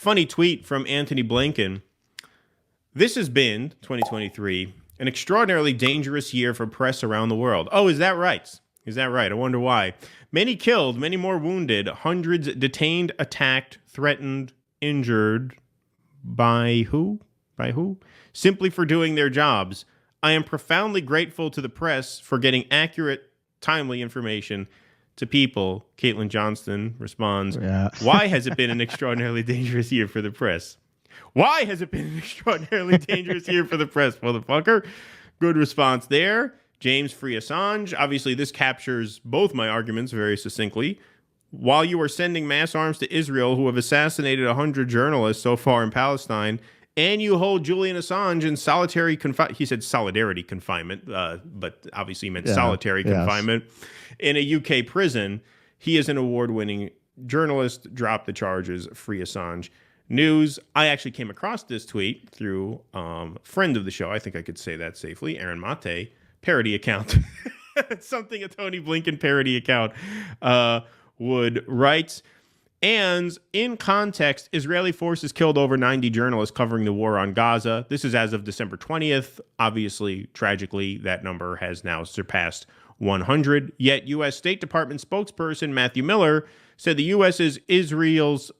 funny tweet from Antony Blinken. This has been, 2023, an extraordinarily dangerous year for press around the world. Oh, is that right? Is that right? I wonder why. Many killed, many more wounded, hundreds detained, attacked, threatened, injured. By who? By who? Simply for doing their jobs. I am profoundly grateful to the press for getting accurate, timely information to people. Caitlin Johnston responds, why has it been an extraordinarily dangerous year for the press? Why has it been an extraordinarily dangerous year for the press, motherfucker? Good response there. James Free Assange. Obviously, this captures both my arguments very succinctly. While you are sending mass arms to Israel, who have assassinated 100 journalists so far in Palestine, and you hold Julian Assange in solitary confinement, he said solidarity confinement, but obviously meant solitary confinement, in a UK prison, he is an award-winning journalist. Drop the charges, free Assange. News. I actually came across this tweet through a friend of the show, I think I could say that safely, Aaron Mate, parody account. Something a Tony Blinken parody account would write. And in context, Israeli forces killed over 90 journalists covering the war on Gaza. This is as of December 20th. Obviously, tragically, that number has now surpassed 100. Yet U.S. State Department spokesperson Matthew Miller said the U.S. is Israel's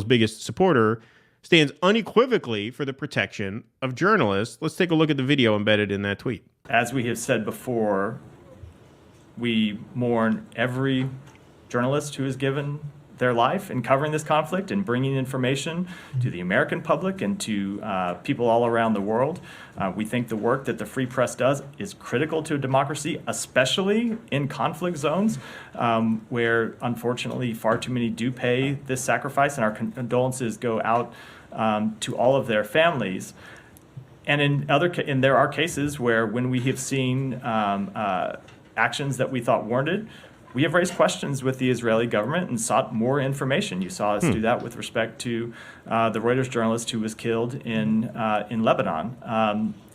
biggest supporter, stands unequivocally for the protection of journalists. Let's take a look at the video embedded in that tweet. As we have said before, we mourn every journalist who has given their life in covering this conflict and bringing information to the American public and to people all around the world. We think the work that the free press does is critical to a democracy, especially in conflict zones where, unfortunately, far too many do pay this sacrifice, and our condolences go out to all of their families. And there are cases where, when we have seen actions that we thought warranted, we have raised questions with the Israeli government and sought more information. You saw us do that with respect to the Reuters journalist who was killed in Lebanon.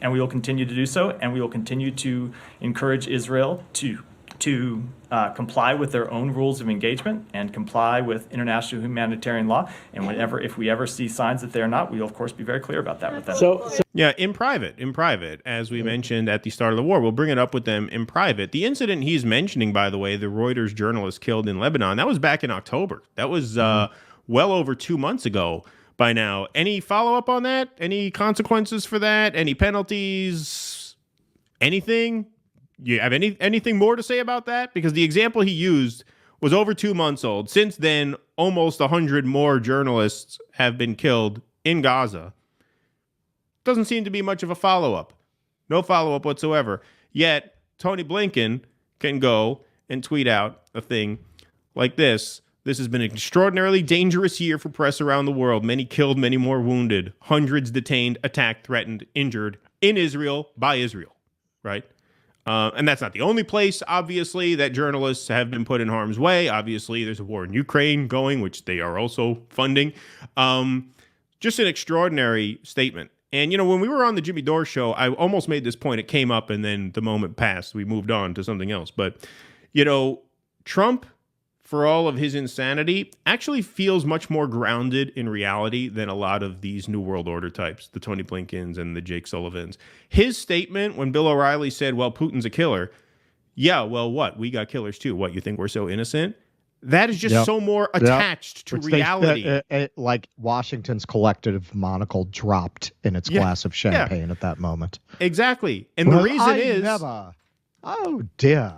And we will continue to do so, and we will continue to encourage Israel to comply with their own rules of engagement and comply with international humanitarian law. And if we ever see signs that they're not, we will, of course, be very clear about that with them. Yeah, in private, as we mentioned at the start of the war. We'll bring it up with them in private. The incident he's mentioning, by the way, the Reuters journalist killed in Lebanon, that was back in October. That was well over 2 months ago by now. Any follow-up on that? Any consequences for that? Any penalties? Anything? You have anything more to say about that? Because the example he used was over 2 months old. Since then, almost 100 more journalists have been killed in Gaza. Doesn't seem to be much of a follow-up. No follow-up whatsoever. Yet, Tony Blinken can go and tweet out a thing like this. This has been an extraordinarily dangerous year for press around the world. Many killed, many more wounded. Hundreds detained, attacked, threatened, injured in Israel by Israel. Right? And that's not the only place, obviously, that journalists have been put in harm's way. Obviously, there's a war in Ukraine going, which they are also funding. Just an extraordinary statement. And, when we were on the Jimmy Dore show, I almost made this point. It came up, and then the moment passed. We moved on to something else. But, Trump, for all of his insanity, actually feels much more grounded in reality than a lot of these New World Order types, the Tony Blinkens and the Jake Sullivans. His statement when Bill O'Reilly said, well, Putin's a killer. Yeah, well, what? We got killers too. What, you think we're so innocent? That is just so more attached to reality. Like Washington's collective monocle dropped in its glass of champagne at that moment. Exactly. And the reason is... Oh, dear.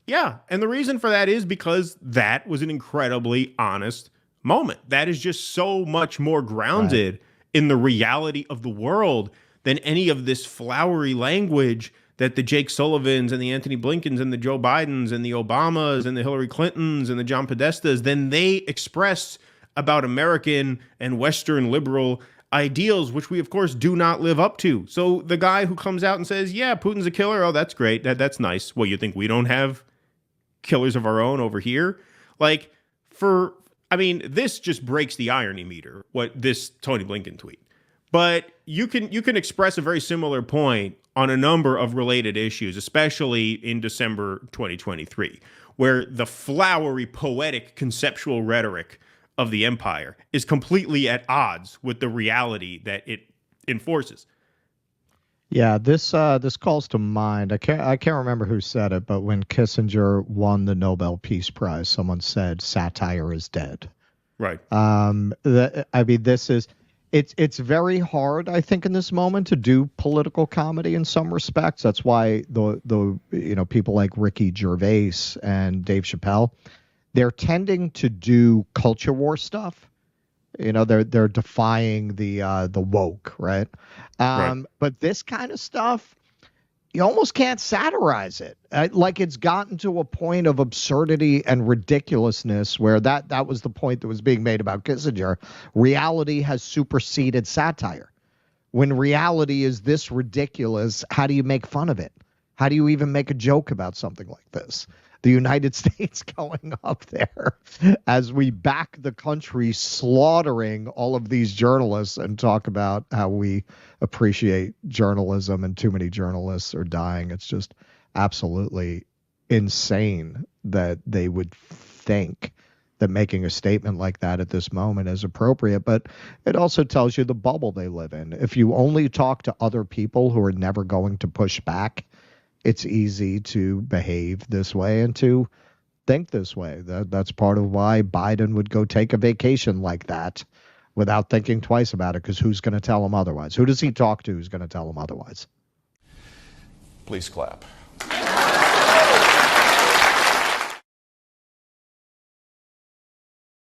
Yeah, and the reason for that is because that was an incredibly honest moment. That is just so much more grounded in the reality of the world than any of this flowery language that the Jake Sullivans and the Antony Blinkens and the Joe Bidens and the Obamas and the Hillary Clintons and the John Podestas, then they express about American and Western liberal ideals, which we, of course, do not live up to. So the guy who comes out and says, yeah, Putin's a killer, oh, that's great, that's nice. Well, you think we don't have killers of our own over here? This just breaks the irony meter, what this Tony Blinken tweet. But you can express a very similar point on a number of related issues, especially in December 2023, where the flowery, poetic, conceptual rhetoric of the empire is completely at odds with the reality that it enforces. Yeah, this calls to mind. I can't remember who said it, but when Kissinger won the Nobel Peace Prize, someone said satire is dead. Right. This is it's very hard, I think, in this moment to do political comedy in some respects. That's why the people like Ricky Gervais and Dave Chappelle, they're tending to do culture war stuff. They're defying the woke, right? Right. But this kind of stuff, you almost can't satirize it. Like, it's gotten to a point of absurdity and ridiculousness where that was the point that was being made about Kissinger. Reality has superseded satire. When reality is this ridiculous, how do you make fun of it? How do you even make a joke about something like this? The United States going up there as we back the country slaughtering all of these journalists and talk about how we appreciate journalism and too many journalists are dying. It's just absolutely insane that they would think that making a statement like that at this moment is appropriate. But it also tells you the bubble they live in. If you only talk to other people who are never going to push back, it's easy to behave this way and to think this way. That's part of why Biden would go take a vacation like that without thinking twice about it, because who's going to tell him otherwise? Who does he talk to who's going to tell him otherwise? Please clap.